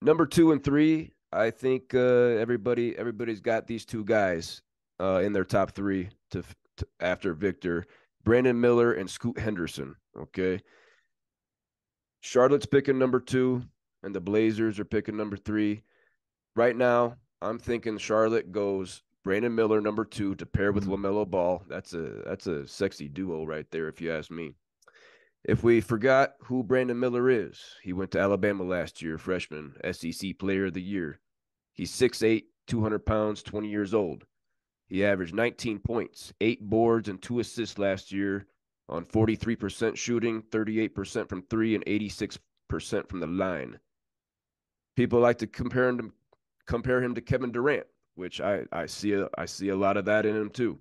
Number 2 and 3, I think everybody's got these two guys in their top three to after Victor, Brandon Miller and Scoot Henderson. Okay, Charlotte's picking number 2, and the Blazers are picking number 3. Right now, I'm thinking Charlotte goes Brandon Miller number 2 to pair with Mm. LaMelo Ball. That's a sexy duo right there, if you ask me. If we forgot who Brandon Miller is, he went to Alabama last year, freshman, SEC Player of the Year. He's 6'8", 200 pounds, 20 years old. He averaged 19 points, 8 boards, and 2 assists last year on 43% shooting, 38% from three, and 86% from the line. People like to compare him to Kevin Durant, which I see a lot of that in him too.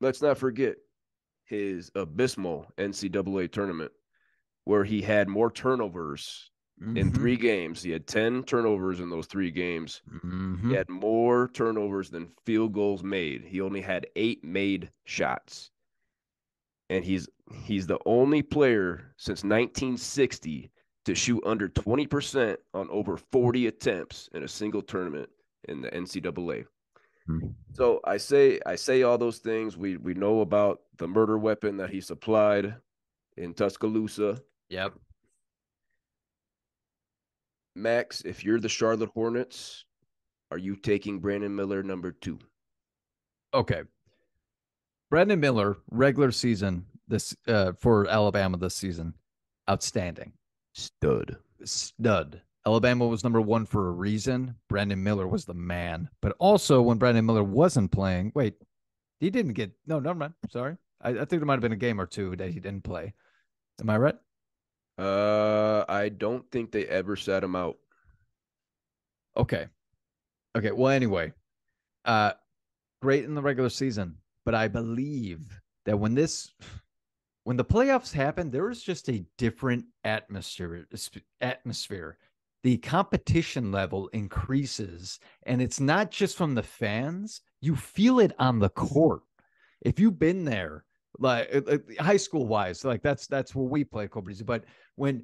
Let's not forget his abysmal NCAA tournament where he had more turnovers in Hmm. 3 games. He had 10 turnovers in those 3 games. He Hmm. had more turnovers than field goals made. He only had 8 made shots. And he's the only player since 1960 to shoot under 20% on over 40 attempts in a single tournament in the NCAA. So I say all those things. We know about the murder weapon that he supplied in Tuscaloosa. Yep. Max, if you're the Charlotte Hornets, are you taking Brandon Miller number 2? Okay. Brandon Miller, regular season this for Alabama this season, outstanding, Stud. stud. Alabama was number one for a reason. Brandon Miller was the man. But also, when Brandon Miller wasn't playing, wait, he didn't get no, never mind. Sorry, I think there might have been a game or two that he didn't play. Am I right? I don't think they ever sat him out. Okay. Okay. Well, anyway, uh, great in the regular season, but I believe that when the playoffs happen, there is just a different atmosphere. The competition level increases, and it's not just from the fans. You feel it on the court. If you've been there, like high school wise, like that's where we play Cobras. But when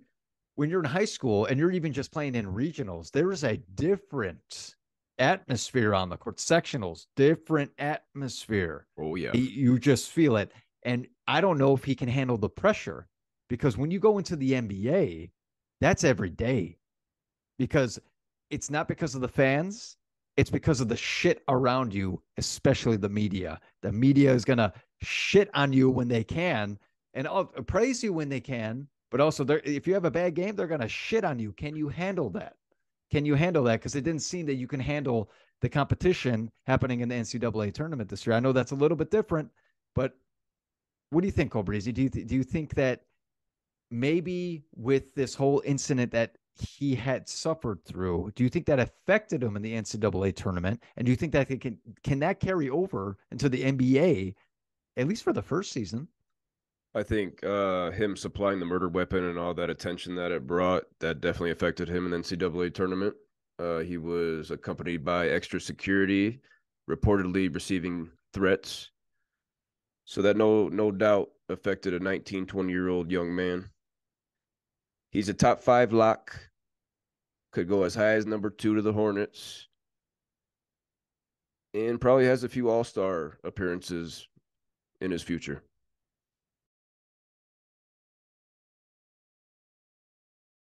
when you're in high school and you're even just playing in regionals, there is a different atmosphere on the court. Sectionals, different atmosphere. Oh yeah. You just feel it. And I don't know if he can handle the pressure because when you go into the NBA, that's every day because it's not because of the fans, it's because of the shit around you, especially the media. The media is going to shit on you when they can and praise you when they can, but also if you have a bad game, they're going to shit on you. Can you handle that? Can you handle that? Because it didn't seem that you can handle the competition happening in the NCAA tournament this year. I know that's a little bit different, but what do you think, Colbreezy? Do you think that maybe with this whole incident that he had suffered through, do you think that affected him in the NCAA tournament? And do you think that it can that carry over into the NBA at least for the first season? I think him supplying the murder weapon and all that attention that it brought, that definitely affected him in the NCAA tournament. He was accompanied by extra security, reportedly receiving threats. So that no doubt affected a 19, 20-year-old young man. He's a top 5 lock, could go as high as number 2 to the Hornets, and probably has a few all-star appearances in his future.